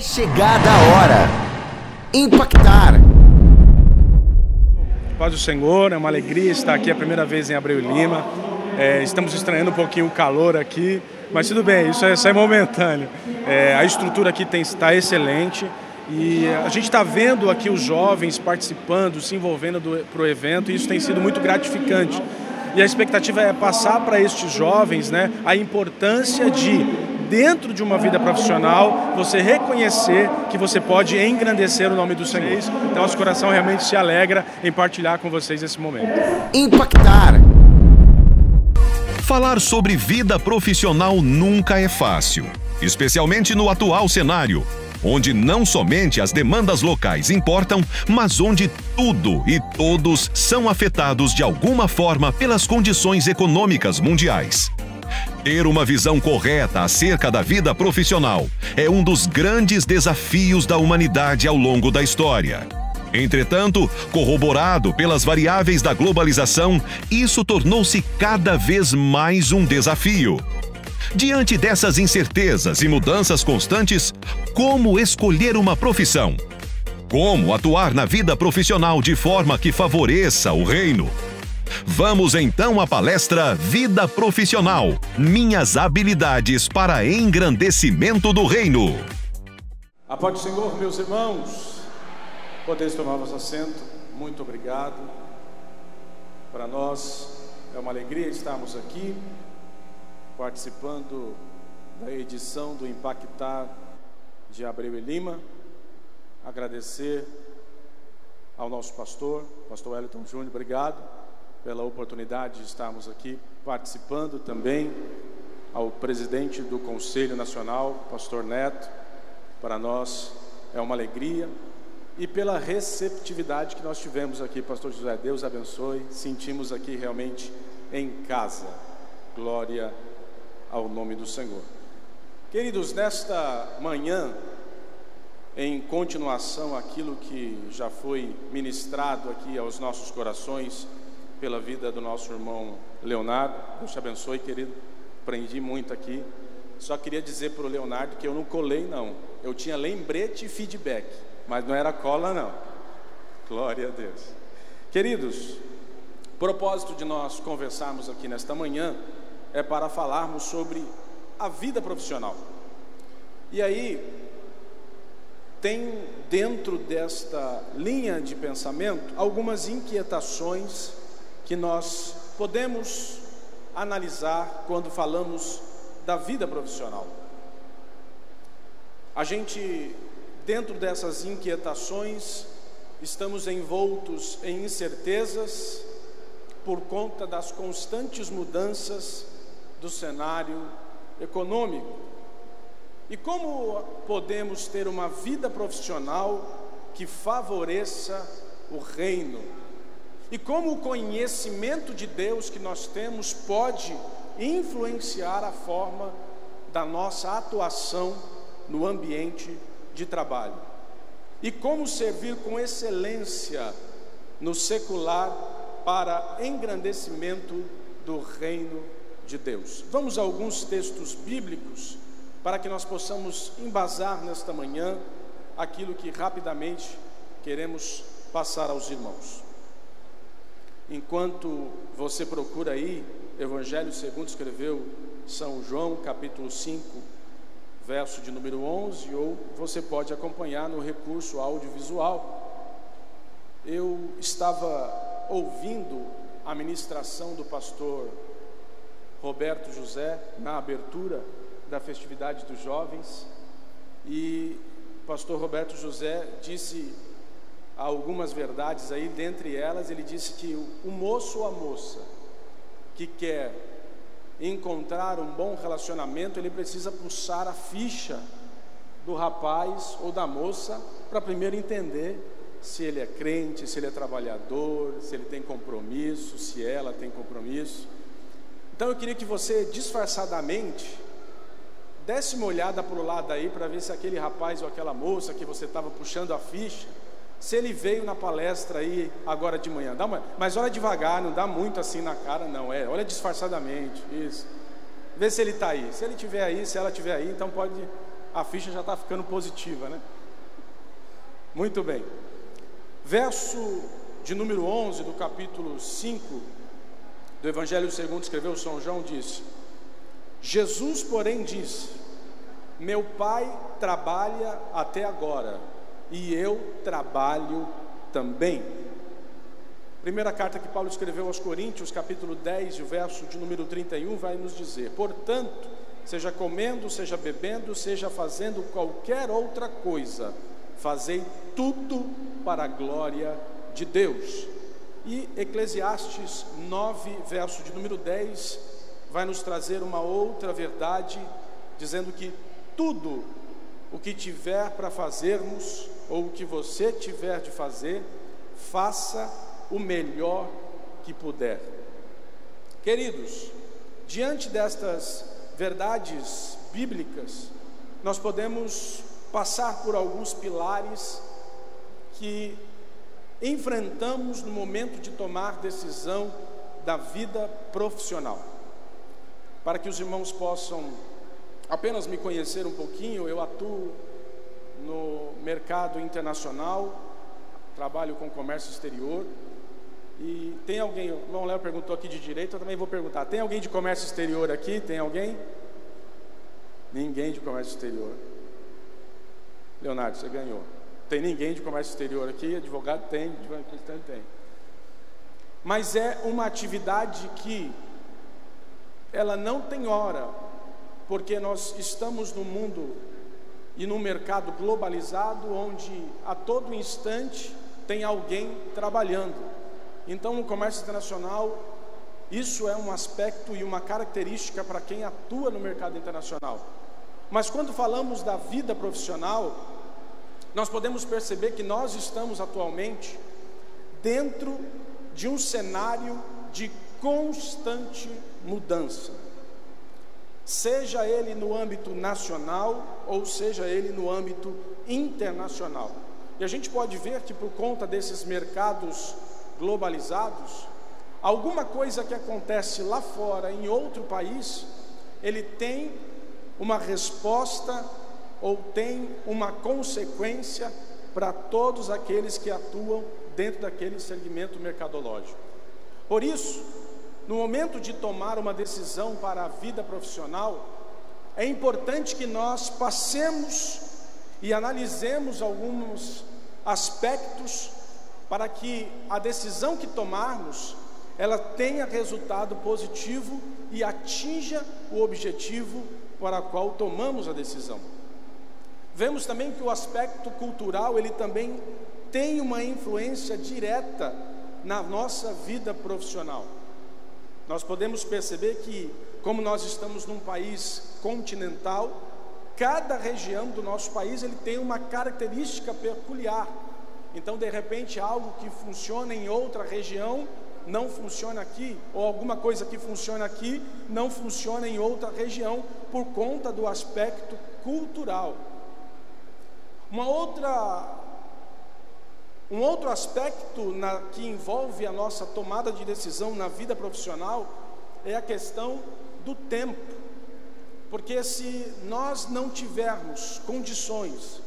É chegada a hora. Impactar. Paz do Senhor, é uma alegria estar aqui a primeira vez em Abreu e Lima. Estamos estranhando um pouquinho o calor aqui, mas tudo bem, isso é momentâneo. A estrutura aqui está excelente e a gente está vendo aqui os jovens participando, se envolvendo para o evento, e isso tem sido muito gratificante. E a expectativa é passar para estes jovens, né, a importância de, dentro de uma vida profissional, você reconhecer que você pode engrandecer o nome do Senhor. Então, nosso coração realmente se alegra em partilhar com vocês esse momento. Impactar. Falar sobre vida profissional nunca é fácil, especialmente no atual cenário, onde não somente as demandas locais importam, mas onde tudo e todos são afetados de alguma forma pelas condições econômicas mundiais. Ter uma visão correta acerca da vida profissional é um dos grandes desafios da humanidade ao longo da história. Entretanto, corroborado pelas variáveis da globalização, isso tornou-se cada vez mais um desafio. Diante dessas incertezas e mudanças constantes, como escolher uma profissão? Como atuar na vida profissional de forma que favoreça o reino? Vamos então à palestra Vida Profissional, minhas habilidades para engrandecimento do reino. A paz do Senhor, meus irmãos. Podeis tomar vosso assento. Muito obrigado. Para nós é uma alegria estarmos aqui participando da edição do Impactar de Abreu e Lima. Agradecer ao nosso pastor Wellington Júnior, obrigado pela oportunidade de estarmos aqui participando também, ao presidente do Conselho Nacional, pastor Neto. Para nós é uma alegria, e pela receptividade que nós tivemos aqui, pastor José, Deus abençoe, sentimos aqui realmente em casa. Glória ao nome do Senhor. Queridos, nesta manhã, em continuação àquilo que já foi ministrado aqui aos nossos corações pela vida do nosso irmão Leonardo, Deus te abençoe, querido, aprendi muito aqui. Só queria dizer para o Leonardo que eu não colei não, eu tinha lembrete e feedback, mas não era cola não. Glória a Deus. Queridos, o propósito de nós conversarmos aqui nesta manhã é para falarmos sobre a vida profissional. E aí, tem dentro desta linha de pensamento algumas inquietações que nós podemos analisar quando falamos da vida profissional. A gente, dentro dessas inquietações, estamos envoltos em incertezas por conta das constantes mudanças do cenário econômico. E como podemos ter uma vida profissional que favoreça o reino? E como o conhecimento de Deus que nós temos pode influenciar a forma da nossa atuação no ambiente de trabalho? E como servir com excelência no secular para engrandecimento do reino de Deus? Vamos a alguns textos bíblicos para que nós possamos embasar nesta manhã aquilo que rapidamente queremos passar aos irmãos. Enquanto você procura aí, Evangelho segundo escreveu São João, capítulo 5, verso de número 11, ou você pode acompanhar no recurso audiovisual. Eu estava ouvindo a ministração do pastor Roberto José na abertura da festividade dos jovens, e o pastor Roberto José disse algumas verdades aí. Dentre elas, ele disse que o moço ou a moça que quer encontrar um bom relacionamento, ele precisa puxar a ficha do rapaz ou da moça para primeiro entender se ele é crente, se ele é trabalhador, se ele tem compromisso, se ela tem compromisso. Então eu queria que você disfarçadamente desse uma olhada para o lado aí, para ver se aquele rapaz ou aquela moça que você estava puxando a ficha, se ele veio na palestra aí agora de manhã. Mas olha devagar, não dá muito assim na cara não, olha disfarçadamente, isso. Vê se ele está aí, se ele estiver aí, se ela estiver aí, então a ficha já está ficando positiva, né? Muito bem. Verso de número 11 do capítulo 5 do Evangelho segundo escreveu São João diz: Jesus, porém, disse: meu Pai trabalha até agora, e eu trabalho também. Primeira carta que Paulo escreveu aos Coríntios, capítulo 10, e o verso de número 31, vai nos dizer: portanto, seja comendo, seja bebendo, seja fazendo qualquer outra coisa, fazei tudo para a glória de Deus. E Eclesiastes 9, verso de número 10, vai nos trazer uma outra verdade, dizendo que tudo o que tiver para fazermos, ou o que você tiver de fazer, faça o melhor que puder. Queridos, diante destas verdades bíblicas, nós podemos passar por alguns pilares que enfrentamos no momento de tomar decisão da vida profissional. Para que os irmãos possam apenas me conhecer um pouquinho, eu atuo no mercado internacional, trabalho com comércio exterior. E tem alguém, o irmão Léo perguntou aqui de direito, eu também vou perguntar: tem alguém de comércio exterior aqui? Tem alguém? Ninguém de comércio exterior. Leonardo, você ganhou. Tem ninguém de comércio exterior aqui? Advogado tem, cristão tem. Mas é uma atividade que ela não tem hora, porque nós estamos num mundo e num mercado globalizado, onde a todo instante tem alguém trabalhando. Então, no comércio internacional, isso é um aspecto e uma característica para quem atua no mercado internacional. Mas quando falamos da vida profissional, nós podemos perceber que nós estamos atualmente dentro de um cenário de constante mudança, seja ele no âmbito nacional ou seja ele no âmbito internacional. E a gente pode ver que por conta desses mercados globalizados, alguma coisa que acontece lá fora, em outro país, ele tem uma resposta ou tem uma consequência para todos aqueles que atuam dentro daquele segmento mercadológico. Por isso, no momento de tomar uma decisão para a vida profissional, é importante que nós passemos e analisemos alguns aspectos para que a decisão que tomarmos, ela tenha resultado positivo e atinja o objetivo para o qual tomamos a decisão. Vemos também que o aspecto cultural, ele também tem uma influência direta na nossa vida profissional. Nós podemos perceber que, como nós estamos num país continental, cada região do nosso país ele tem uma característica peculiar. Então, de repente, algo que funciona em outra região não funciona aqui, ou alguma coisa que funciona aqui não funciona em outra região, por conta do aspecto cultural. Um outro aspecto que envolve a nossa tomada de decisão na vida profissional é a questão do tempo, porque se nós não tivermos condições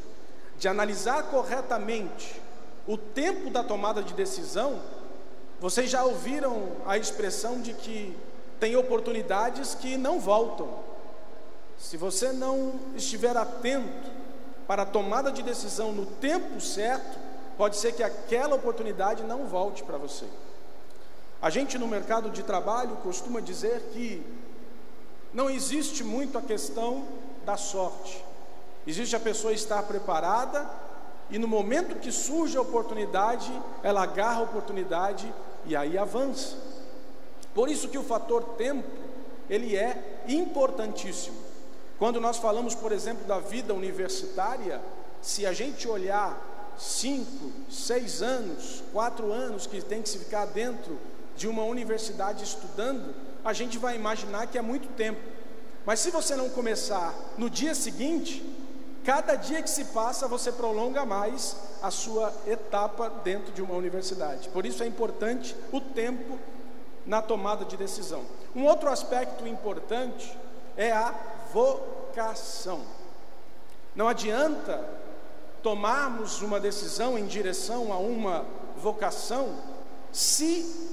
de analisar corretamente o tempo da tomada de decisão, vocês já ouviram a expressão de que tem oportunidades que não voltam. Se você não estiver atento para a tomada de decisão no tempo certo, pode ser que aquela oportunidade não volte para você. A gente no mercado de trabalho costuma dizer que não existe muito a questão da sorte. Existe a pessoa estar preparada e no momento que surge a oportunidade, ela agarra a oportunidade e aí avança. Por isso que o fator tempo, ele é importantíssimo. Quando nós falamos, por exemplo, da vida universitária, se a gente olhar 5, 6 anos, 4 anos que tem que se ficar dentro de uma universidade estudando, a gente vai imaginar que é muito tempo. Mas se você não começar no dia seguinte, cada dia que se passa você prolonga mais a sua etapa dentro de uma universidade. Por isso é importante o tempo na tomada de decisão. Um outro aspecto importante é a vocação. Não adianta tomarmos uma decisão em direção a uma vocação se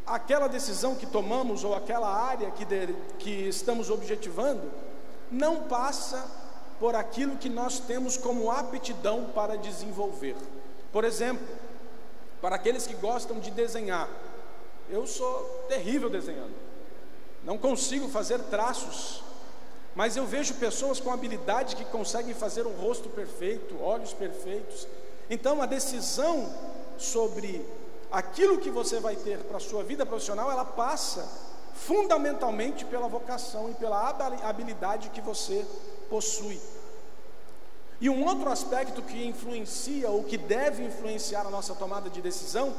aquela decisão que tomamos ou aquela área que estamos objetivando não passa por aquilo que nós temos como aptidão para desenvolver. Por exemplo, para aqueles que gostam de desenhar, eu sou terrível desenhando, não consigo fazer traços, mas eu vejo pessoas com habilidade que conseguem fazer um rosto perfeito, olhos perfeitos. Então a decisão sobre aquilo que você vai ter para a sua vida profissional, ela passa fundamentalmente pela vocação e pela habilidade que você possui. E um outro aspecto que influencia, ou que deve influenciar a nossa tomada de decisão,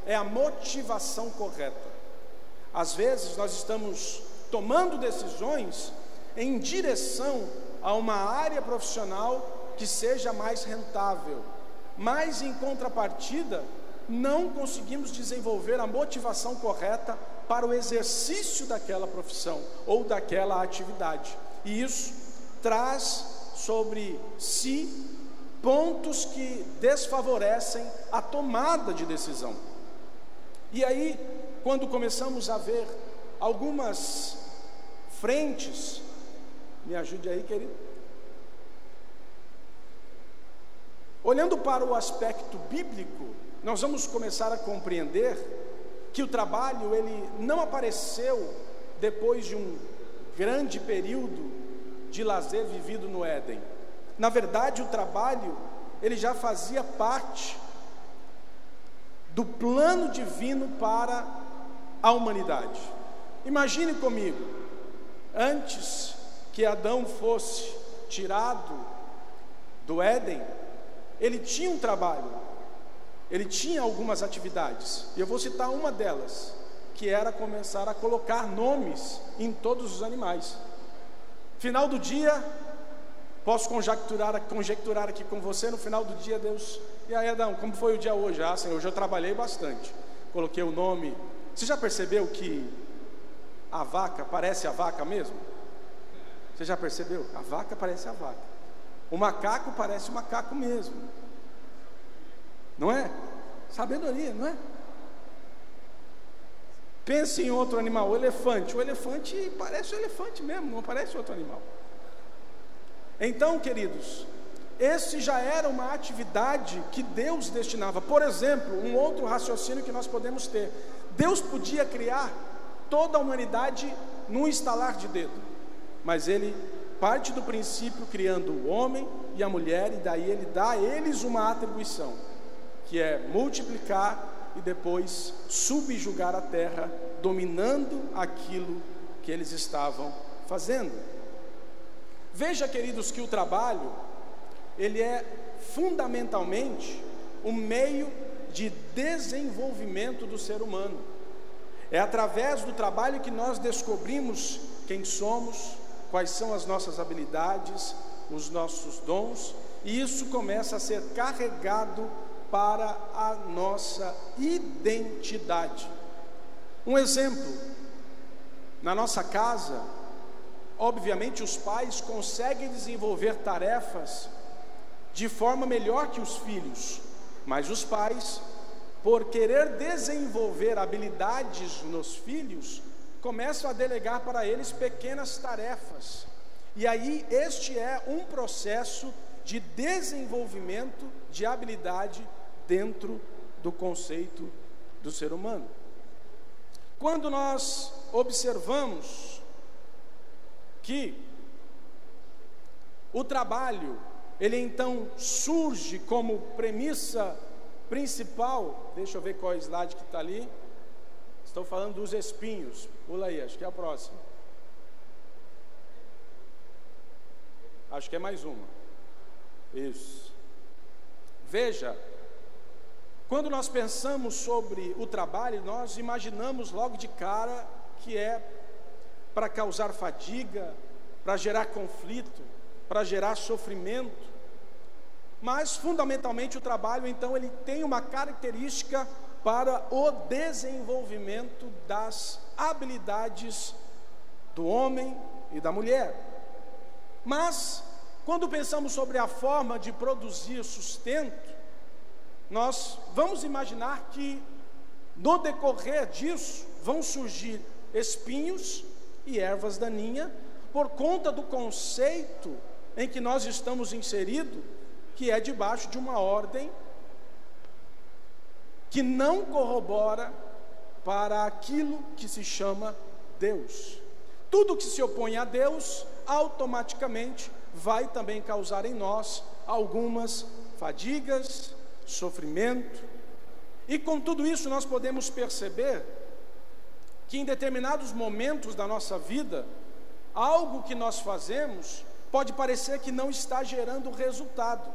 é a motivação correta. Às vezes nós estamos tomando decisões em direção a uma área profissional que seja mais rentável, mas em contrapartida não conseguimos desenvolver a motivação correta para o exercício daquela profissão ou daquela atividade, e isso traz sobre si pontos que desfavorecem a tomada de decisão. E aí, quando começamos a ver algumas frentes, me ajude aí, querido. Olhando para o aspecto bíblico, nós vamos começar a compreender que o trabalho, ele não apareceu depois de um grande período de lazer vivido no Éden. Na verdade, o trabalho, ele já fazia parte do plano divino para a humanidade. Imagine comigo, antes que Adão fosse tirado do Éden, ele tinha um trabalho, ele tinha algumas atividades, e eu vou citar uma delas, que era começar a colocar nomes em todos os animais. Final do dia, posso conjecturar aqui com você, no final do dia, Deus, e aí Adão, como foi o dia hoje? Ah, Senhor, hoje eu trabalhei bastante, coloquei o nome. Você já percebeu que a vaca parece a vaca mesmo? Você já percebeu? A vaca parece a vaca, o macaco parece o macaco mesmo, não é? Sabedoria, não é? Pense em outro animal, o elefante parece o elefante mesmo, não parece outro animal. Então, queridos, esse já era uma atividade que Deus destinava. Por exemplo, um outro raciocínio que nós podemos ter: Deus podia criar toda a humanidade num estalar de dedo, mas Ele parte do princípio criando o homem e a mulher, e daí Ele dá a eles uma atribuição, que é multiplicar e depois subjugar a terra, dominando aquilo que eles estavam fazendo. Veja, queridos, que o trabalho, ele é fundamentalmente um meio de desenvolvimento do ser humano. É através do trabalho que nós descobrimos quem somos, quais são as nossas habilidades, os nossos dons, e isso começa a ser carregado para a nossa identidade. Um exemplo, na nossa casa, obviamente os pais conseguem desenvolver tarefas de forma melhor que os filhos, mas os pais, por querer desenvolver habilidades nos filhos, começam a delegar para eles pequenas tarefas, e aí este é um processo de desenvolvimento de habilidade dentro do conceito do ser humano. Quando nós observamos que o trabalho, ele então surge como premissa principal, deixa eu ver qual é o slide que está ali, estou falando dos espinhos, pula aí, acho que é a próxima, acho que é mais uma, isso. Veja, quando nós pensamos sobre o trabalho, nós imaginamos logo de cara que é para causar fadiga, para gerar conflito, para gerar sofrimento. Mas fundamentalmente o trabalho, então, ele tem uma característica para o desenvolvimento das habilidades do homem e da mulher. Mas quando pensamos sobre a forma de produzir sustento, nós vamos imaginar que no decorrer disso vão surgir espinhos e ervas daninhas por conta do conceito em que nós estamos inseridos, que é debaixo de uma ordem que não corrobora para aquilo que se chama Deus. Tudo que se opõe a Deus, automaticamente vai também causar em nós algumas fadigas, sofrimento. E com tudo isso nós podemos perceber que em determinados momentos da nossa vida, algo que nós fazemos pode parecer que não está gerando resultado.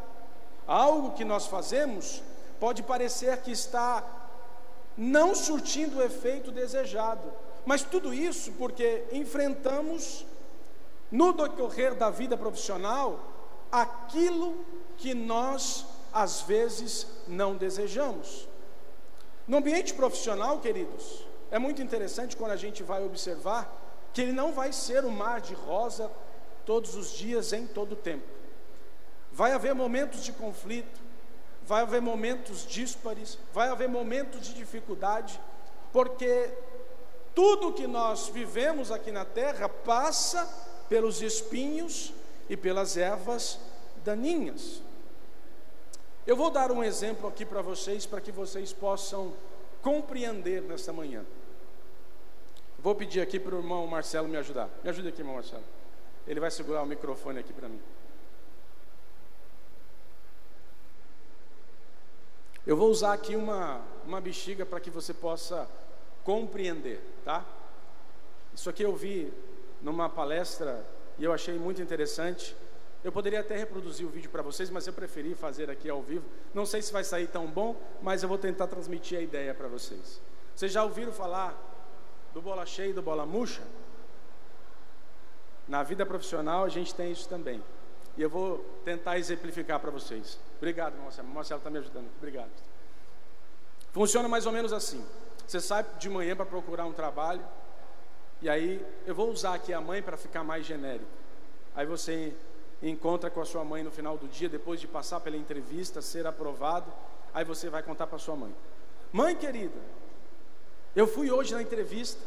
Algo que nós fazemos pode parecer que está não surtindo o efeito desejado. Mas tudo isso porque enfrentamos, no decorrer da vida profissional, aquilo que nós, às vezes, não desejamos. No ambiente profissional, queridos, é muito interessante quando a gente vai observar que ele não vai ser um mar de rosa todos os dias, em todo o tempo. Vai haver momentos de conflito, vai haver momentos díspares, vai haver momentos de dificuldade, porque tudo que nós vivemos aqui na terra passa pelos espinhos e pelas ervas daninhas. Eu vou dar um exemplo aqui para que vocês possam compreender nesta manhã. Vou pedir aqui para o irmão Marcelo me ajudar. Me ajude aqui, irmão Marcelo. Ele vai segurar o microfone aqui para mim. Eu vou usar aqui uma bexiga para que você possa compreender, tá? Isso aqui eu vi numa palestra e eu achei muito interessante. Eu poderia até reproduzir o vídeo para vocês, mas eu preferi fazer aqui ao vivo. Não sei se vai sair tão bom, mas eu vou tentar transmitir a ideia para vocês. Vocês já ouviram falar do bola cheia e do bola murcha? Na vida profissional a gente tem isso também. E eu vou tentar exemplificar para vocês. Obrigado, Marcelo. O Marcelo está me ajudando. Obrigado. Funciona mais ou menos assim. Você sai de manhã para procurar um trabalho. E aí, eu vou usar aqui a mãe para ficar mais genérico. Aí você encontra com a sua mãe no final do dia, depois de passar pela entrevista, ser aprovado. Aí você vai contar para sua mãe: mãe querida, eu fui hoje na entrevista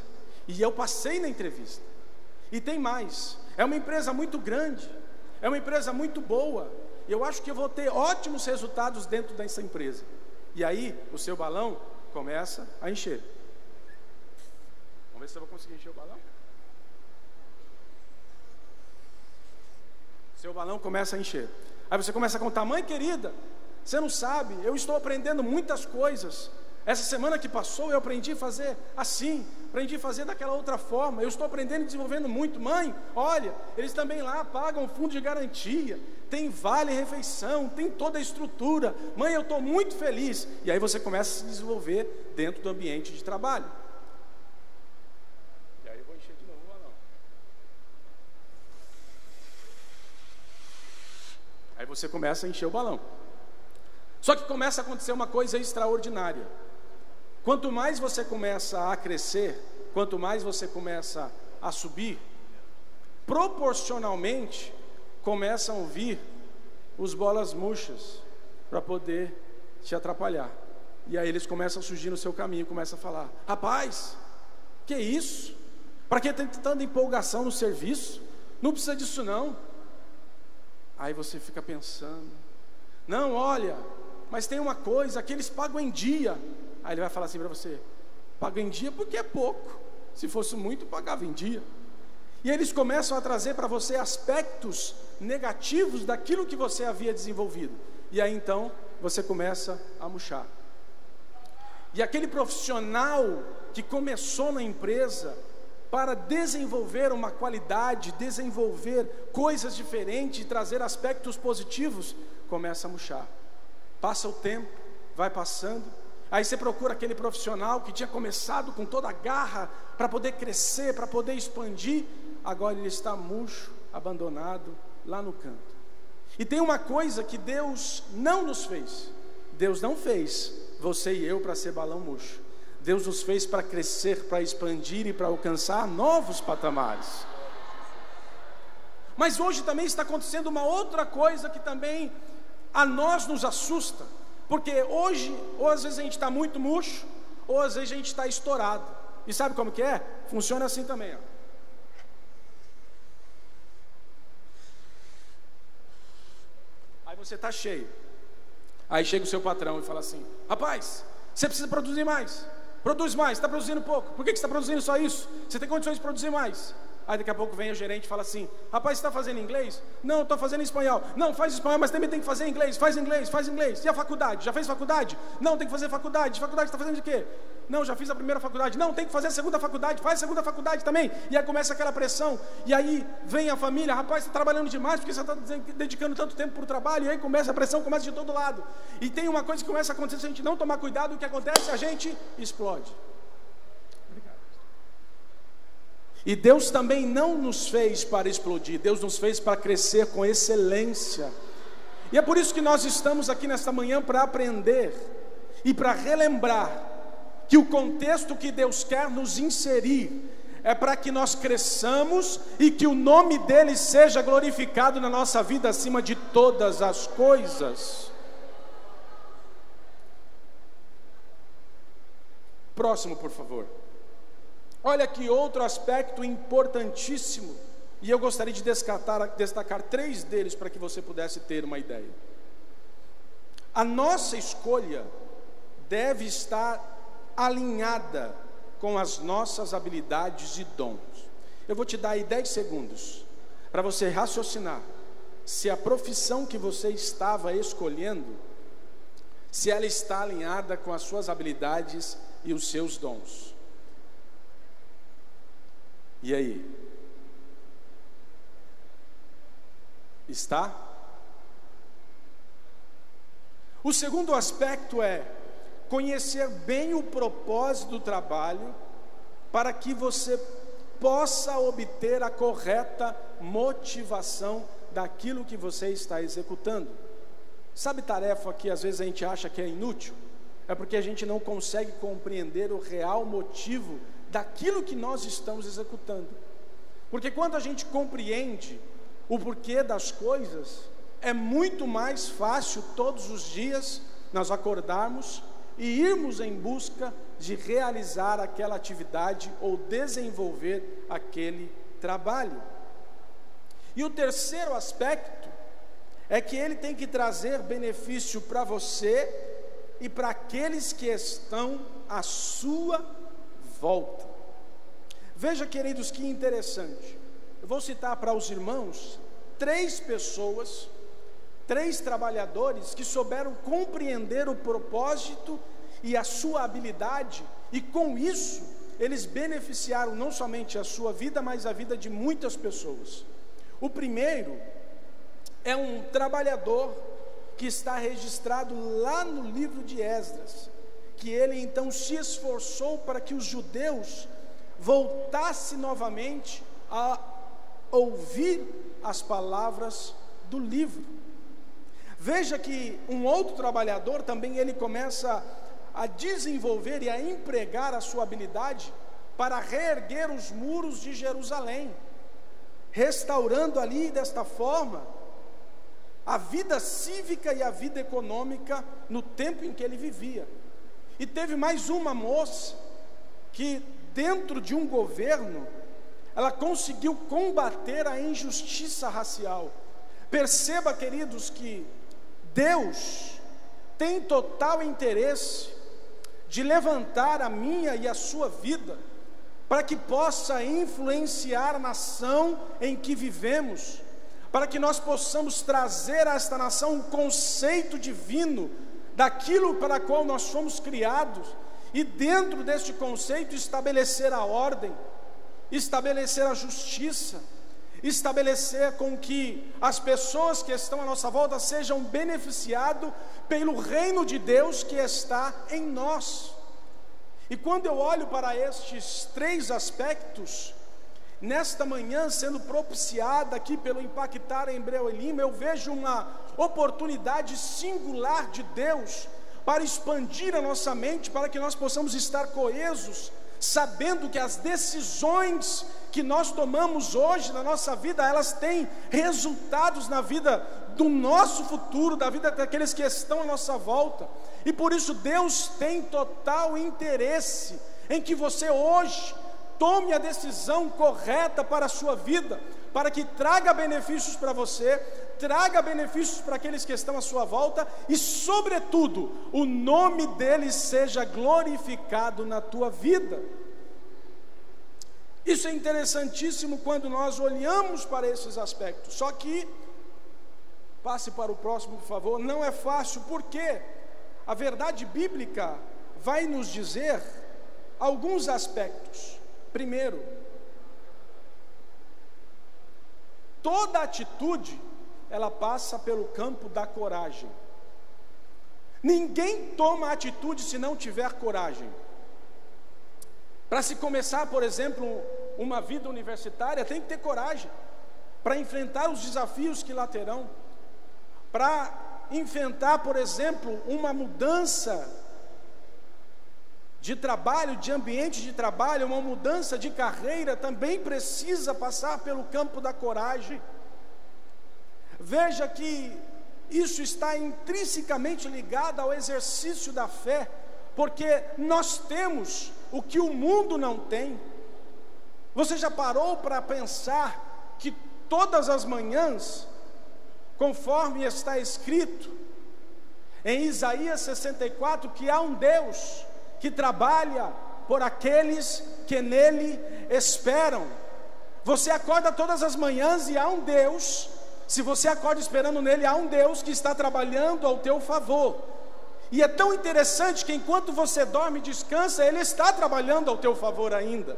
e eu passei na entrevista. E tem mais, é uma empresa muito grande, é uma empresa muito boa, eu acho que eu vou ter ótimos resultados dentro dessa empresa. E aí o seu balão começa a encher. Vamos ver se eu vou conseguir encher o balão. Seu balão começa a encher. Aí você começa a contar: mãe querida, você não sabe, eu estou aprendendo muitas coisas. Essa semana que passou eu aprendi a fazer assim, aprendi a fazer daquela outra forma, eu estou aprendendo e desenvolvendo muito. Mãe, olha, eles também lá pagam fundo de garantia, tem vale refeição, tem toda a estrutura. Mãe, eu estou muito feliz. E aí você começa a se desenvolver dentro do ambiente de trabalho. E aí eu vou encher de novo o balão. Aí você começa a encher o balão. Só que começa a acontecer uma coisa extraordinária. Quanto mais você começa a crescer, quanto mais você começa a subir, proporcionalmente começam a vir os bolas murchas para poder te atrapalhar. E aí eles começam a surgir no seu caminho, começam a falar: rapaz, que isso? Para que tem tanta empolgação no serviço? Não precisa disso não. Aí você fica pensando: não, olha, mas tem uma coisa, que eles pagam em dia. Aí ele vai falar assim para você: paga em dia porque é pouco, se fosse muito pagava em dia. E eles começam a trazer para você aspectos negativos daquilo que você havia desenvolvido. E aí então você começa a murchar. E aquele profissional que começou na empresa para desenvolver uma qualidade, desenvolver coisas diferentes, trazer aspectos positivos, começa a murchar. Passa o tempo, vai passando, aí você procura aquele profissional que tinha começado com toda a garra para poder crescer, para poder expandir. Agora ele está murcho, abandonado lá no canto. E tem uma coisa que Deus não nos fez. Deus não fez você e eu para ser balão murcho. Deus nos fez para crescer, para expandir e para alcançar novos patamares. Mas hoje também está acontecendo uma outra coisa que também a nós nos assusta, porque hoje, ou às vezes a gente está muito murcho, ou às vezes a gente está estourado. E sabe como que é? Funciona assim também, ó. Aí você está cheio. Aí chega o seu patrão e fala assim: rapaz, você precisa produzir mais. Produz mais, está produzindo pouco. Por que você está produzindo só isso? Você tem condições de produzir mais. Aí daqui a pouco vem o gerente e fala assim: rapaz, você está fazendo inglês? Não, estou fazendo espanhol. Não, faz espanhol, mas também tem que fazer inglês. Faz inglês, faz inglês. E a faculdade? Já fez faculdade? Não, tem que fazer faculdade. Faculdade está fazendo de quê? Não, já fiz a primeira faculdade. Não, tem que fazer a segunda faculdade. Faz a segunda faculdade também. E aí começa aquela pressão. E aí vem a família: rapaz, você está trabalhando demais porque você está dedicando tanto tempo para o trabalho. E aí começa a pressão, começa de todo lado. E tem uma coisa que começa a acontecer: se a gente não tomar cuidado, o que acontece? A gente explode. E Deus também não nos fez para explodir, Deus nos fez para crescer com excelência. E é por isso que nós estamos aqui nesta manhã, para aprender e para relembrar que o contexto que Deus quer nos inserir é para que nós cresçamos e que o nome dele seja glorificado na nossa vida acima de todas as coisas. Próximo, por favor. Olha que outro aspecto importantíssimo, e eu gostaria de destacar 3 deles para que você pudesse ter uma ideia. A nossa escolha deve estar alinhada com as nossas habilidades e dons. Eu vou te dar aí 10 segundos para você raciocinar se a profissão que você estava escolhendo, se ela está alinhada com as suas habilidades e os seus dons. E aí? Está? O segundo aspecto é conhecer bem o propósito do trabalho, para que você possa obter a correta motivação daquilo que você está executando. Sabe tarefa que às vezes a gente acha que é inútil? É porque a gente não consegue compreender o real motivo daquilo que nós estamos executando. Porque quando a gente compreende o porquê das coisas, é muito mais fácil todos os dias nós acordarmos e irmos em busca de realizar aquela atividade ou desenvolver aquele trabalho. E o terceiro aspecto é que ele tem que trazer benefício para você e para aqueles que estão à sua volta. Veja, queridos, que interessante. Eu vou citar para os irmãos 3 pessoas, 3 trabalhadores que souberam compreender o propósito e a sua habilidade, e com isso eles beneficiaram não somente a sua vida, mas a vida de muitas pessoas. O primeiro é um trabalhador que está registrado lá no livro de Esdras, que ele então se esforçou para que os judeus voltassem novamente a ouvir as palavras do livro. Veja que um outro trabalhador também, ele começa a desenvolver e a empregar a sua habilidade para reerguer os muros de Jerusalém, restaurando ali desta forma a vida cívica e a vida econômica no tempo em que ele vivia. E teve mais uma moça que, dentro de um governo, ela conseguiu combater a injustiça racial. Perceba, queridos, que Deus tem total interesse de levantar a minha e a sua vida, para que possa influenciar a nação em que vivemos, para que nós possamos trazer a esta nação um conceito divino, daquilo para o qual nós fomos criados, e dentro deste conceito estabelecer a ordem, estabelecer a justiça, estabelecer com que as pessoas que estão à nossa volta sejam beneficiadas pelo reino de Deus que está em nós. E quando eu olho para estes 3 aspectos, nesta manhã sendo propiciada aqui pelo Impactar em Abreu e Lima, eu vejo uma oportunidade singular de Deus para expandir a nossa mente, para que nós possamos estar coesos, sabendo que as decisões que nós tomamos hoje na nossa vida, elas têm resultados na vida do nosso futuro, da vida daqueles que estão à nossa volta. E por isso Deus tem total interesse em que você hoje tome a decisão correta para a sua vida, para que traga benefícios para você, traga benefícios para aqueles que estão à sua volta e, sobretudo, o nome dele seja glorificado na tua vida. Isso é interessantíssimo quando nós olhamos para esses aspectos. Só que, passe para o próximo, por favor, não é fácil, porque a verdade bíblica vai nos dizer alguns aspectos. Primeiro, toda atitude, ela passa pelo campo da coragem. Ninguém toma atitude se não tiver coragem. Para se começar, por exemplo, uma vida universitária, tem que ter coragem para enfrentar os desafios que lá terão, para enfrentar, por exemplo, uma mudança de trabalho, de ambiente de trabalho, uma mudança de carreira, também precisa passar pelo campo da coragem. Veja que isso está intrinsecamente ligado ao exercício da fé, porque nós temos o que o mundo não tem. Você já parou para pensar que todas as manhãs, conforme está escrito em Isaías 64, que há um Deus que trabalha por aqueles que nele esperam? Você acorda todas as manhãs e há um Deus, se você acorda esperando nele, há um Deus que está trabalhando ao teu favor. E é tão interessante que enquanto você dorme e descansa, ele está trabalhando ao teu favor ainda.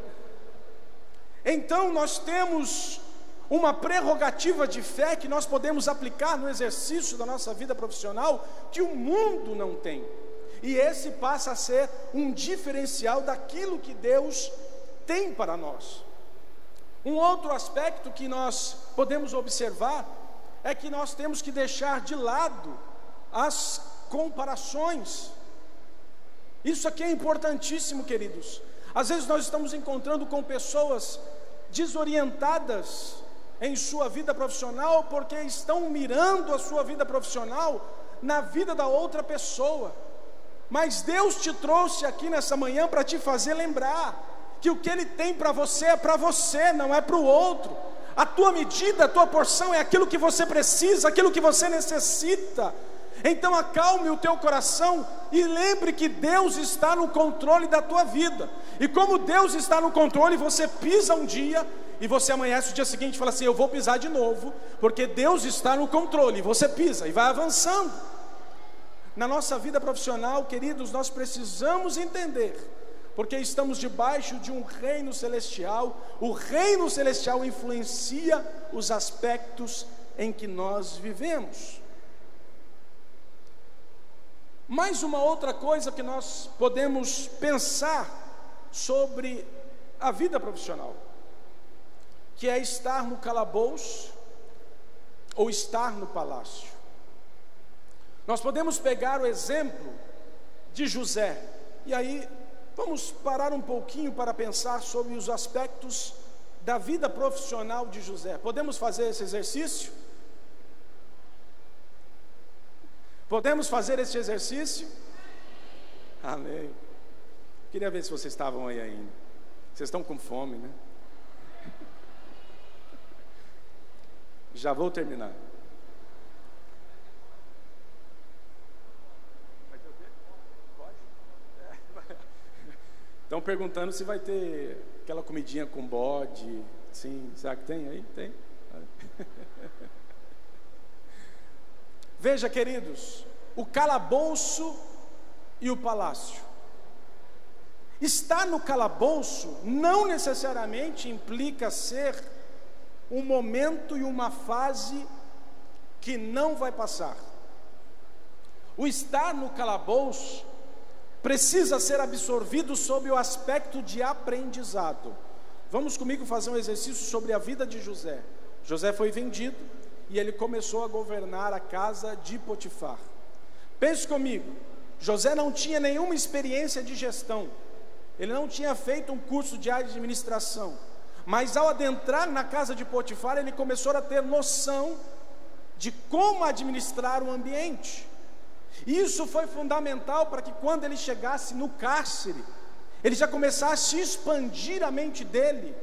Então nós temos uma prerrogativa de fé que nós podemos aplicar no exercício da nossa vida profissional, que o mundo não tem. E esse passa a ser um diferencial daquilo que Deus tem para nós. Um outro aspecto que nós podemos observar é que nós temos que deixar de lado as comparações. Isso aqui é importantíssimo, queridos. Às vezes nós estamos encontrando com pessoas desorientadas em sua vida profissional, porque estão mirando a sua vida profissional na vida da outra pessoa. Mas Deus te trouxe aqui nessa manhã para te fazer lembrar que o que Ele tem para você é para você, não é para o outro. A tua medida, a tua porção é aquilo que você precisa, aquilo que você necessita. Então acalme o teu coração e lembre que Deus está no controle da tua vida. E como Deus está no controle, você pisa um dia e você amanhece o dia seguinte e fala assim: eu vou pisar de novo, porque Deus está no controle. E você pisa e vai avançando. Na nossa vida profissional, queridos, nós precisamos entender, porque estamos debaixo de um reino celestial. O reino celestial influencia os aspectos em que nós vivemos. Mais uma outra coisa que nós podemos pensar sobre a vida profissional, que é estar no calabouço ou estar no palácio. Nós podemos pegar o exemplo de José, e aí vamos parar um pouquinho para pensar sobre os aspectos da vida profissional de José. Podemos fazer esse exercício? Podemos fazer esse exercício? Amém. Queria ver se vocês estavam aí ainda. Vocês estão com fome, né? Já vou terminar. Estão perguntando se vai ter aquela comidinha com bode. Sim, será que tem aí? Tem. Veja, queridos, o calabouço e o palácio. Estar no calabouço não necessariamente implica ser um momento e uma fase que não vai passar. O estar no calabouço precisa ser absorvido sob o aspecto de aprendizado. Vamos comigo fazer um exercício sobre a vida de José. José foi vendido e ele começou a governar a casa de Potifar. Pense comigo, José não tinha nenhuma experiência de gestão, ele não tinha feito um curso de administração, Mas ao adentrar na casa de Potifar, ele começou a ter noção de como administrar o ambiente. Isso foi fundamental para que quando ele chegasse no cárcere, ele já começasse a expandir a mente dele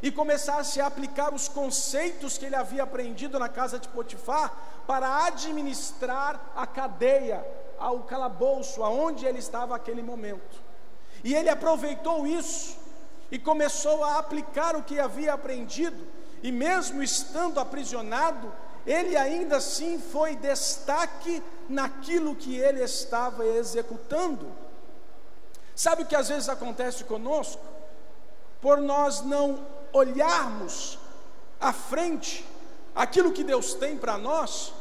e começasse a aplicar os conceitos que ele havia aprendido na casa de Potifar para administrar a cadeia, o calabouço, aonde ele estava naquele momento. E ele aproveitou isso e começou a aplicar o que havia aprendido, e mesmo estando aprisionado, ele ainda assim foi destaque naquilo que ele estava executando. Sabe o que às vezes acontece conosco? Por nós não olharmos à frente aquilo que Deus tem para nós,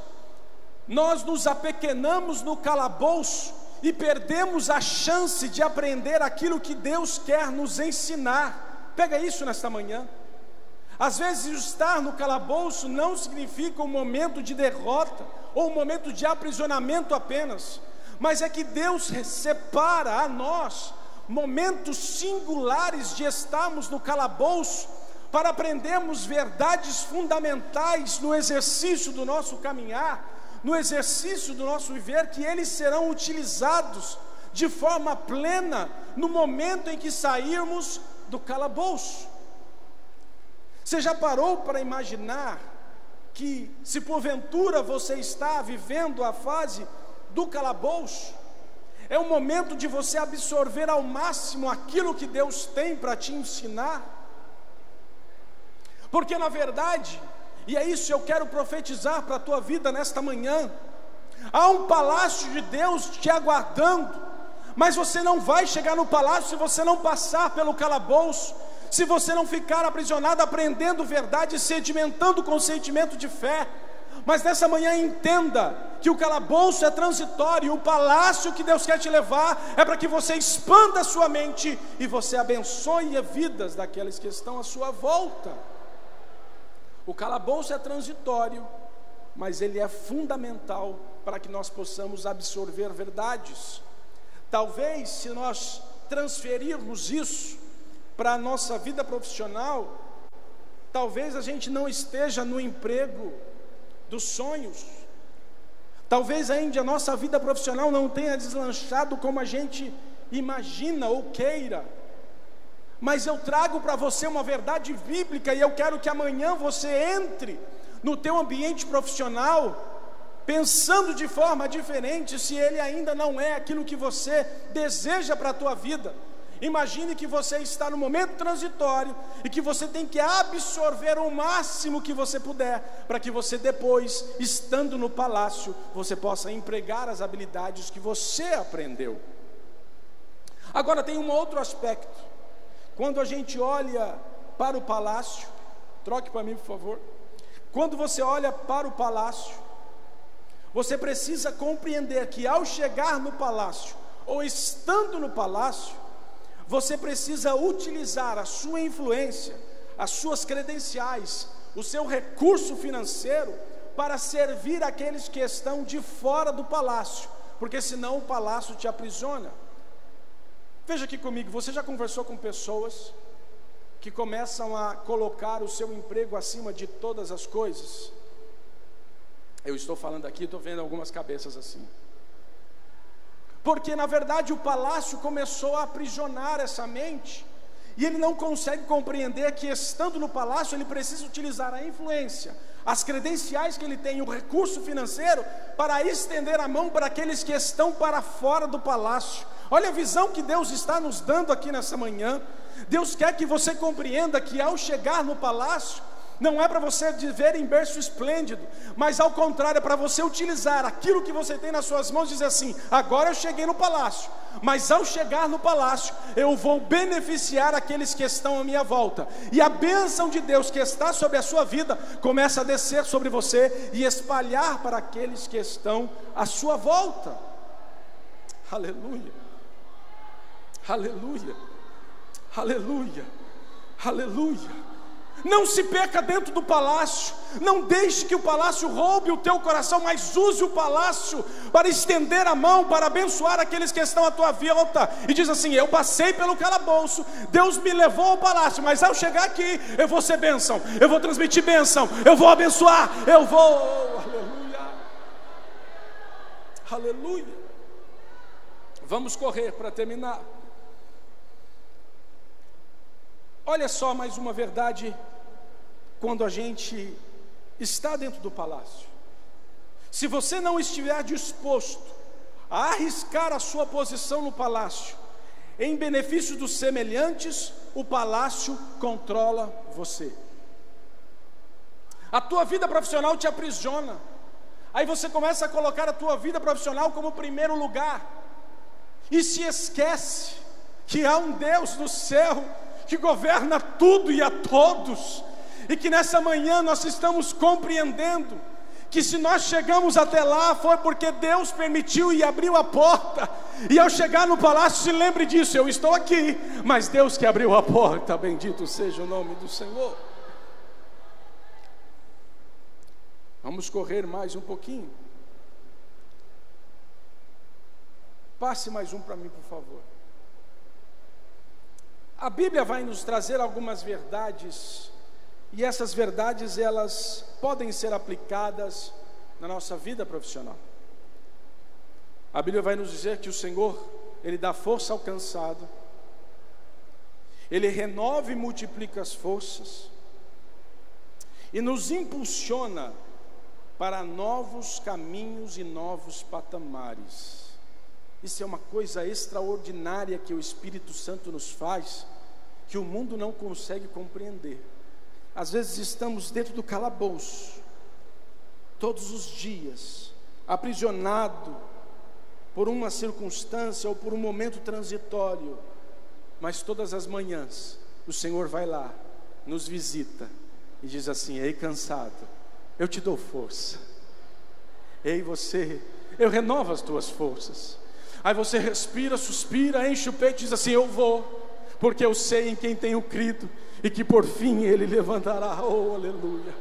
nós nos apequenamos no calabouço e perdemos a chance de aprender aquilo que Deus quer nos ensinar. Pega isso nesta manhã. Às vezes estar no calabouço não significa um momento de derrota ou um momento de aprisionamento apenas, mas é que Deus separa a nós momentos singulares de estarmos no calabouço para aprendermos verdades fundamentais no exercício do nosso caminhar, no exercício do nosso viver, que eles serão utilizados de forma plena no momento em que sairmos do calabouço. Você já parou para imaginar que, se porventura você está vivendo a fase do calabouço, é o momento de você absorver ao máximo aquilo que Deus tem para te ensinar? Porque na verdade, e é isso que eu quero profetizar para a tua vida nesta manhã, há um palácio de Deus te aguardando, mas você não vai chegar no palácio se você não passar pelo calabouço, se você não ficar aprisionado aprendendo verdade e sedimentando com sentimento de fé. Mas nessa manhã entenda que o calabouço é transitório, e o palácio que Deus quer te levar é para que você expanda a sua mente e você abençoe as vidas daqueles que estão à sua volta. O calabouço é transitório, mas ele é fundamental para que nós possamos absorver verdades. Talvez, se nós transferirmos isso para a nossa vida profissional, talvez a gente não esteja no emprego dos sonhos, talvez ainda a nossa vida profissional não tenha deslanchado como a gente imagina ou queira, mas eu trago para você uma verdade bíblica, e eu quero que amanhã você entre no teu ambiente profissional pensando de forma diferente, se ele ainda não é aquilo que você deseja para a tua vida. Imagine que você está no momento transitório e que você tem que absorver o máximo que você puder, para que você depois, estando no palácio, você possa empregar as habilidades que você aprendeu. Agora tem um outro aspecto. Quando a gente olha para o palácio, troque para mim por favor. Quando você olha para o palácio, você precisa compreender que ao chegar no palácio, ou estando no palácio, você precisa utilizar a sua influência, as suas credenciais, o seu recurso financeiro para servir aqueles que estão de fora do palácio, porque senão o palácio te aprisiona. Veja aqui comigo, você já conversou com pessoas que começam a colocar o seu emprego acima de todas as coisas? Eu estou falando aqui, estou vendo algumas cabeças assim. Porque na verdade o palácio começou a aprisionar essa mente, e ele não consegue compreender que estando no palácio ele precisa utilizar a influência, as credenciais que ele tem, o recurso financeiro, para estender a mão para aqueles que estão para fora do palácio. Olha a visão que Deus está nos dando aqui nessa manhã. Deus quer que você compreenda que ao chegar no palácio, não é para você viver em berço esplêndido, mas ao contrário, é para você utilizar aquilo que você tem nas suas mãos e dizer assim: agora eu cheguei no palácio, mas ao chegar no palácio, eu vou beneficiar aqueles que estão à minha volta, e a bênção de Deus que está sobre a sua vida, começa a descer sobre você e espalhar para aqueles que estão à sua volta. Aleluia, aleluia, aleluia, aleluia. Não se perca dentro do palácio. Não deixe que o palácio roube o teu coração, mas use o palácio para estender a mão, para abençoar aqueles que estão à tua volta. E diz assim: eu passei pelo calabouço, Deus me levou ao palácio, mas ao chegar aqui, eu vou ser bênção, eu vou transmitir bênção, eu vou abençoar, eu vou... Aleluia, aleluia. Vamos correr para terminar. Olha só mais uma verdade. Quando a gente está dentro do palácio, se você não estiver disposto a arriscar a sua posição no palácio em benefício dos semelhantes, o palácio controla você. A tua vida profissional te aprisiona. Aí você começa a colocar a tua vida profissional como primeiro lugar e se esquece que há um Deus no céu que governa tudo e a todos. E que nessa manhã nós estamos compreendendo que se nós chegamos até lá foi porque Deus permitiu e abriu a porta. E ao chegar no palácio, se lembre disso: eu estou aqui, mas Deus que abriu a porta. Bendito seja o nome do Senhor. Vamos correr mais um pouquinho. Passe mais um para mim, por favor. A Bíblia vai nos trazer algumas verdades, e essas verdades, elas podem ser aplicadas na nossa vida profissional. A Bíblia vai nos dizer que o Senhor, Ele dá força ao cansado, Ele renova e multiplica as forças, e nos impulsiona para novos caminhos e novos patamares. Isso é uma coisa extraordinária que o Espírito Santo nos faz, que o mundo não consegue compreender. Às vezes estamos dentro do calabouço, todos os dias, aprisionado por uma circunstância ou por um momento transitório, mas todas as manhãs o Senhor vai lá, nos visita e diz assim: ei, cansado, eu te dou força. Ei, você, eu renovo as tuas forças. Aí você respira, suspira, enche o peito e diz assim: eu vou, porque eu sei em quem tenho crido e que por fim Ele levantará. Oh, aleluia.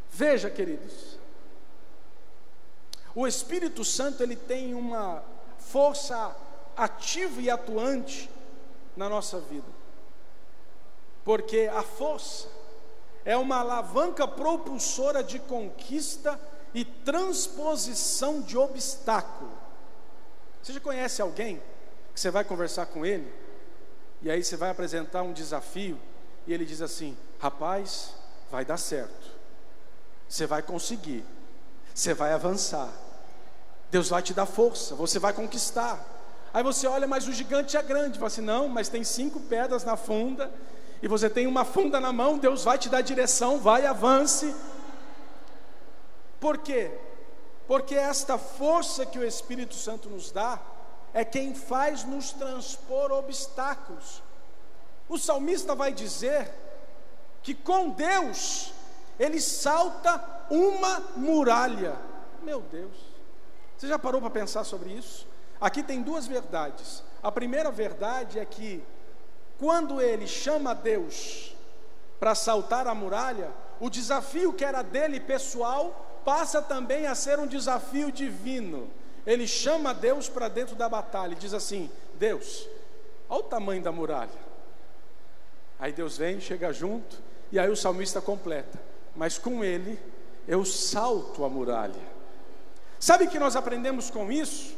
Veja, queridos, o Espírito Santo, ele tem uma força ativa e atuante na nossa vida, porque a força é uma alavanca propulsora de conquista e transposição de obstáculo. Você já conhece alguém que você vai conversar com ele, e aí você vai apresentar um desafio, e ele diz assim: rapaz, vai dar certo, você vai conseguir, você vai avançar, Deus vai te dar força, você vai conquistar. Aí você olha, mas o gigante é grande, fala assim: não, mas tem 5 pedras na funda, e você tem uma funda na mão, Deus vai te dar direção, vai, avance. Por quê? Porque esta força que o Espírito Santo nos dá é quem faz nos transpor obstáculos. O salmista vai dizer que com Deus ele salta uma muralha. Meu Deus, você já parou para pensar sobre isso? Aqui tem 2 verdades. A primeira verdade é que quando ele chama Deus para saltar a muralha, o desafio que era dele pessoal passa também a ser um desafio divino. Ele chama Deus para dentro da batalha e diz assim: Deus, olha o tamanho da muralha. Aí Deus vem, chega junto, e aí o salmista completa: mas com ele eu salto a muralha. Sabe o que nós aprendemos com isso?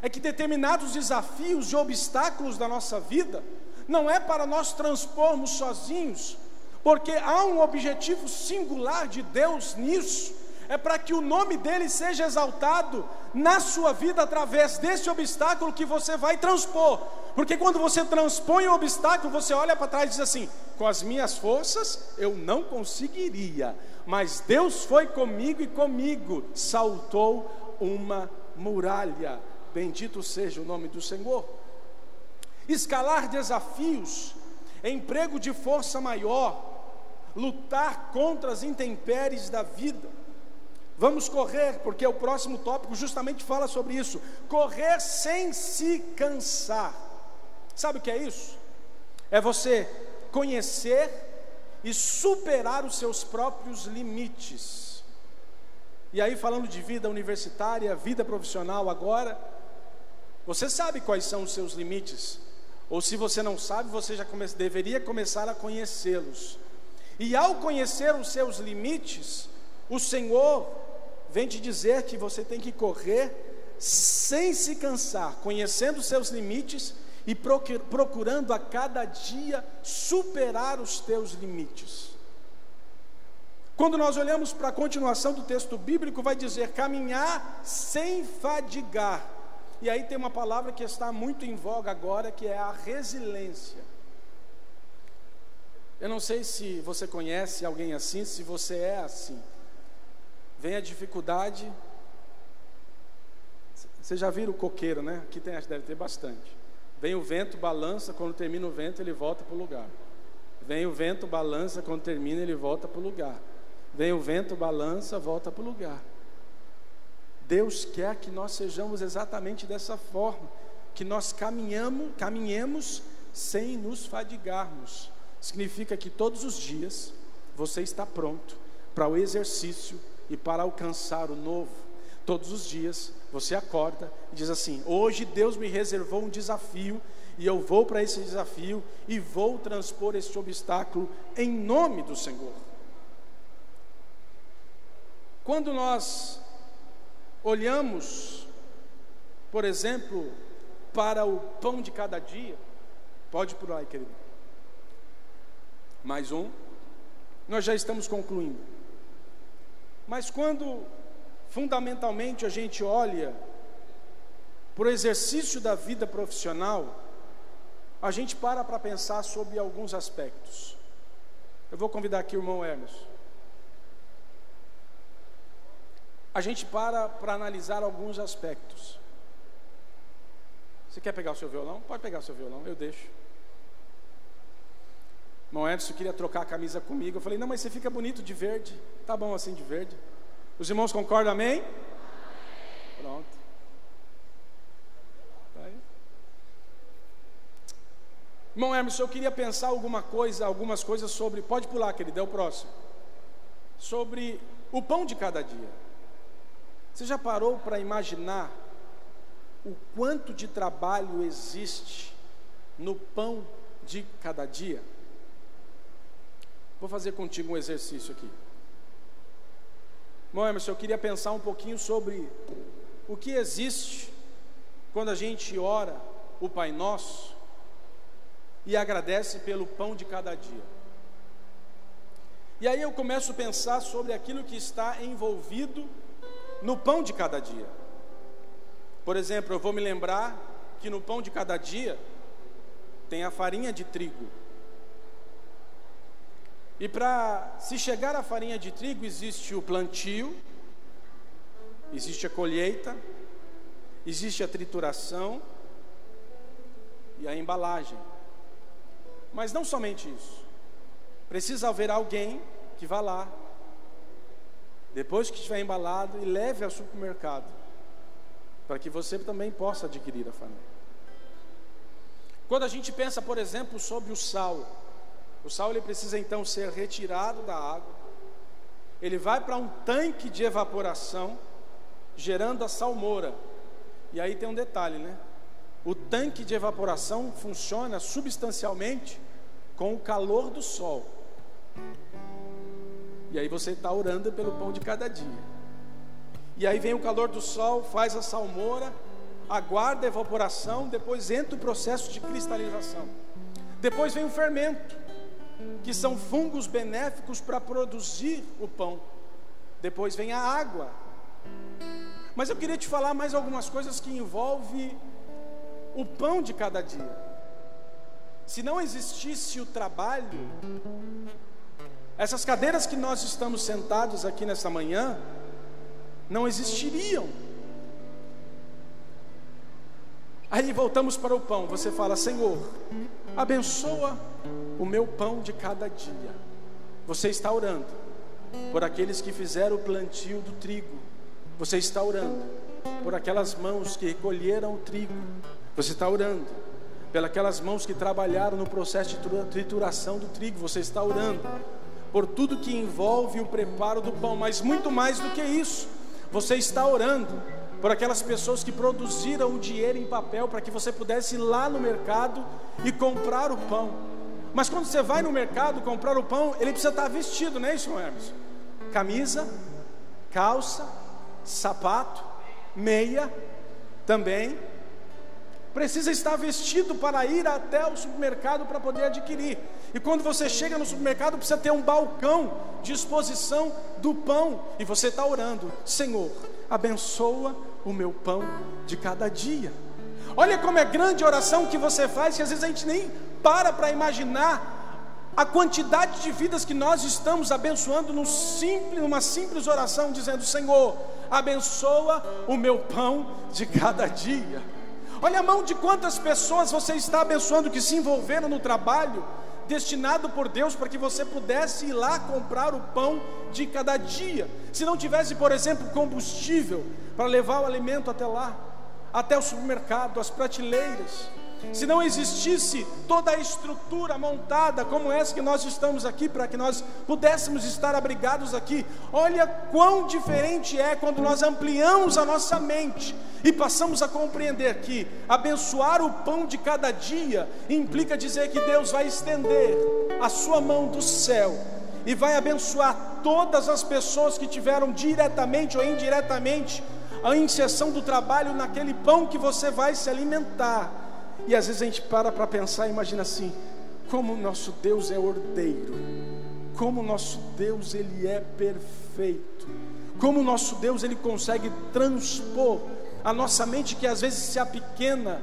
É que determinados desafios e obstáculos da nossa vida não é para nós transpormos sozinhos, porque há um objetivo singular de Deus nisso. É para que o nome dele seja exaltado na sua vida através desse obstáculo que você vai transpor. Porque quando você transpõe o obstáculo, você olha para trás e diz assim: com as minhas forças eu não conseguiria, mas Deus foi comigo e comigo saltou uma muralha. Bendito seja o nome do Senhor. Escalar desafios, emprego de força maior, lutar contra as intempéries da vida. Vamos correr, porque o próximo tópico justamente fala sobre isso. Correr sem se cansar. Sabe o que é isso? É você conhecer e superar os seus próprios limites. E aí, falando de vida universitária, vida profissional agora, você sabe quais são os seus limites, ou se você não sabe, você já deveria começar a conhecê-los. E ao conhecer os seus limites, o Senhor vem te dizer que você tem que correr sem se cansar, conhecendo os seus limites e procurando a cada dia superar os teus limites. Quando nós olhamos para a continuação do texto bíblico, vai dizer caminhar sem fadigar. E aí tem uma palavra que está muito em voga agora, que é a resiliência. Eu não sei se você conhece alguém assim, se você é assim. Vem a dificuldade. Você já viram o coqueiro, né? Aqui tem, deve ter bastante. Vem o vento, balança, quando termina o vento ele volta para o lugar. Vem o vento, balança, quando termina ele volta para o lugar. Vem o vento, balança, volta para o lugar. Deus quer que nós sejamos exatamente dessa forma, que nós caminhemos sem nos fadigarmos. Significa que todos os dias você está pronto para o exercício e para alcançar o novo. Todos os dias você acorda e diz assim: hoje Deus me reservou um desafio, e eu vou para esse desafio e vou transpor este obstáculo em nome do Senhor. Quando nós olhamos, por exemplo, para o pão de cada dia, pode pular aí, querido. Mais um. Nós já estamos concluindo. Mas quando fundamentalmente a gente olha para o exercício da vida profissional, a gente para pensar sobre alguns aspectos. Eu vou convidar aqui o irmão Hermes. A gente para analisar alguns aspectos. Você quer pegar o seu violão? Pode pegar o seu violão, eu deixo. Irmão Edson queria trocar a camisa comigo. Eu falei: não, mas você fica bonito de verde. Tá bom assim de verde. Os irmãos concordam, amém? Pronto. Tá aí. Irmão Hermes, eu queria pensar algumas coisas sobre... Pode pular, querido, é o próximo. Sobre o pão de cada dia. Você já parou para imaginar o quanto de trabalho existe no pão de cada dia? Vou fazer contigo um exercício aqui. Bom, Emerson, eu queria pensar um pouquinho sobre o que existe quando a gente ora o Pai Nosso e agradece pelo pão de cada dia. E aí eu começo a pensar sobre aquilo que está envolvido no pão de cada dia. Por exemplo, eu vou me lembrar que no pão de cada dia tem a farinha de trigo. E para se chegar à farinha de trigo existe o plantio, existe a colheita, existe a trituração e a embalagem. Mas não somente isso. Precisa haver alguém que vá lá, depois que estiver embalado, e leve ao supermercado, para que você também possa adquirir a farinha. Quando a gente pensa, por exemplo, sobre o sal ele precisa então ser retirado da água, ele vai para um tanque de evaporação, gerando a salmoura. E aí tem um detalhe, né? O tanque de evaporação funciona substancialmente com o calor do sol. E aí você está orando pelo pão de cada dia. E aí vem o calor do sol, faz a salmoura, aguarda a evaporação, depois entra o processo de cristalização. Depois vem o fermento, que são fungos benéficos para produzir o pão. Depois vem a água. Mas eu queria te falar mais algumas coisas que envolvem o pão de cada dia. Se não existisse o trabalho, essas cadeiras que nós estamos sentados aqui nessa manhã não existiriam. Aí voltamos para o pão. Você fala: Senhor, abençoa o meu pão de cada dia. Você está orando por aqueles que fizeram o plantio do trigo. Você está orando por aquelas mãos que recolheram o trigo. Você está orando pelas mãos que trabalharam no processo de trituração do trigo. Você está orando por tudo que envolve o preparo do pão, mas muito mais do que isso, você está orando por aquelas pessoas que produziram o dinheiro em papel para que você pudesse ir lá no mercado e comprar o pão. Mas quando você vai no mercado comprar o pão, ele precisa estar vestido, não é isso, Hermes? Camisa, calça, sapato, meia, também precisa estar vestido para ir até o supermercado para poder adquirir. E quando você chega no supermercado, precisa ter um balcão de exposição do pão, e você está orando: Senhor, abençoa o meu pão de cada dia. Olha como é grande a oração que você faz, que às vezes a gente nem para imaginar a quantidade de vidas que nós estamos abençoando numa simples oração, dizendo: Senhor, abençoa o meu pão de cada dia. Olha a mão de quantas pessoas você está abençoando que se envolveram no trabalho destinado por Deus para que você pudesse ir lá comprar o pão de cada dia. Se não tivesse, por exemplo, combustível para levar o alimento até lá, até o supermercado, as prateleiras, se não existisse toda a estrutura montada como essa que nós estamos aqui, para que nós pudéssemos estar abrigados aqui, olha quão diferente é quando nós ampliamos a nossa mente e passamos a compreender que abençoar o pão de cada dia implica dizer que Deus vai estender a sua mão do céu e vai abençoar todas as pessoas que tiveram diretamente ou indiretamente a inserção do trabalho naquele pão que você vai se alimentar. E às vezes a gente para pensar e imagina assim: como o nosso Deus é ordeiro, como o nosso Deus ele é perfeito, como o nosso Deus ele consegue transpor a nossa mente, que às vezes se apequena,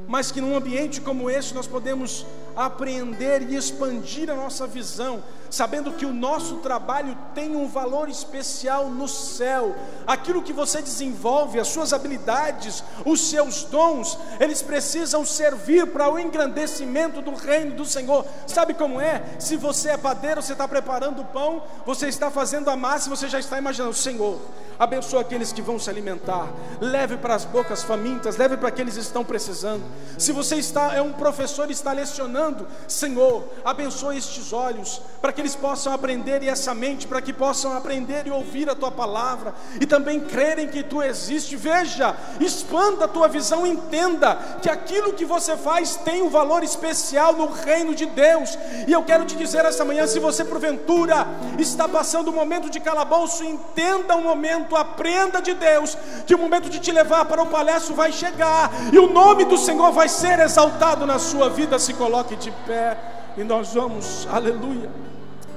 mas que num ambiente como esse nós podemos apreender e expandir a nossa visão, sabendo que o nosso trabalho tem um valor especial no céu. Aquilo que você desenvolve, as suas habilidades, os seus dons, eles precisam servir para o engrandecimento do reino do Senhor. Sabe como é? Se você é padeiro, você está preparando o pão, você está fazendo a massa, você já está imaginando: Senhor, abençoa aqueles que vão se alimentar, leve para as bocas famintas, leve para aqueles que estão precisando. Se você é um professor e está lecionando, Senhor, abençoa estes olhos, para que eles possam aprender, e essa mente, para que possam aprender e ouvir a Tua palavra, e também crerem que Tu existes. Veja, expanda a tua visão, entenda que aquilo que você faz tem um valor especial no reino de Deus. E eu quero te dizer essa manhã, se você porventura está passando um momento de calabouço, entenda um momento, aprenda de Deus, que o momento de te levar para o palácio vai chegar, e o nome do Senhor vai ser exaltado na sua vida. Se coloque de pé e nós vamos, aleluia,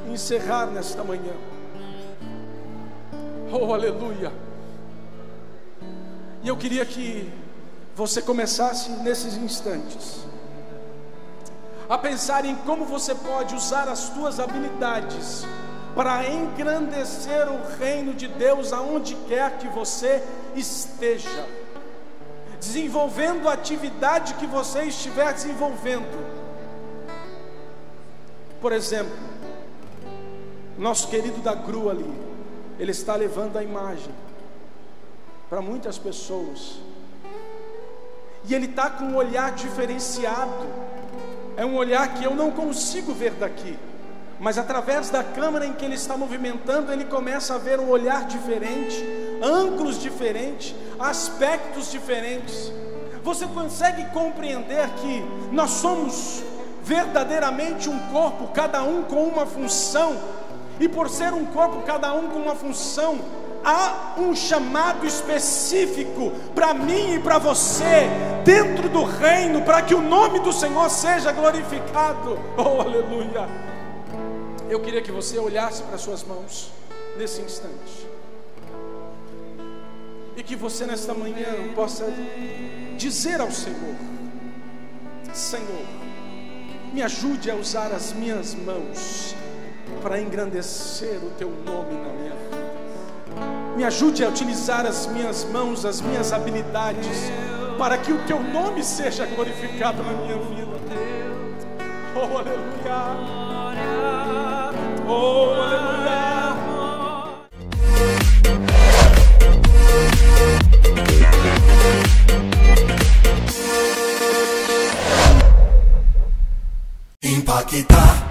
encerrar nesta manhã. Oh, aleluia. E eu queria que você começasse nesses instantes a pensar em como você pode usar as tuas habilidades para engrandecer o reino de Deus aonde quer que você esteja, desenvolvendo a atividade que você estiver desenvolvendo. Por exemplo, nosso querido da grua ali, ele está levando a imagem para muitas pessoas, e ele está com um olhar diferenciado. É um olhar que eu não consigo ver daqui, mas através da câmera em que ele está movimentando, ele começa a ver um olhar diferente, ângulos diferentes, aspectos diferentes. Você consegue compreender que nós somos verdadeiramente um corpo, cada um com uma função, e por ser um corpo, cada um com uma função, há um chamado específico para mim e para você dentro do reino, para que o nome do Senhor seja glorificado. Oh, aleluia. Eu queria que você olhasse para suas mãos nesse instante, e que você nesta manhã possa dizer ao Senhor: Senhor, me ajude a usar as minhas mãos para engrandecer o Teu nome na minha vida. Me ajude a utilizar as minhas mãos, as minhas habilidades, para que o Teu nome seja glorificado na minha vida. Oh, aleluia. Oh, aleluia. impactar.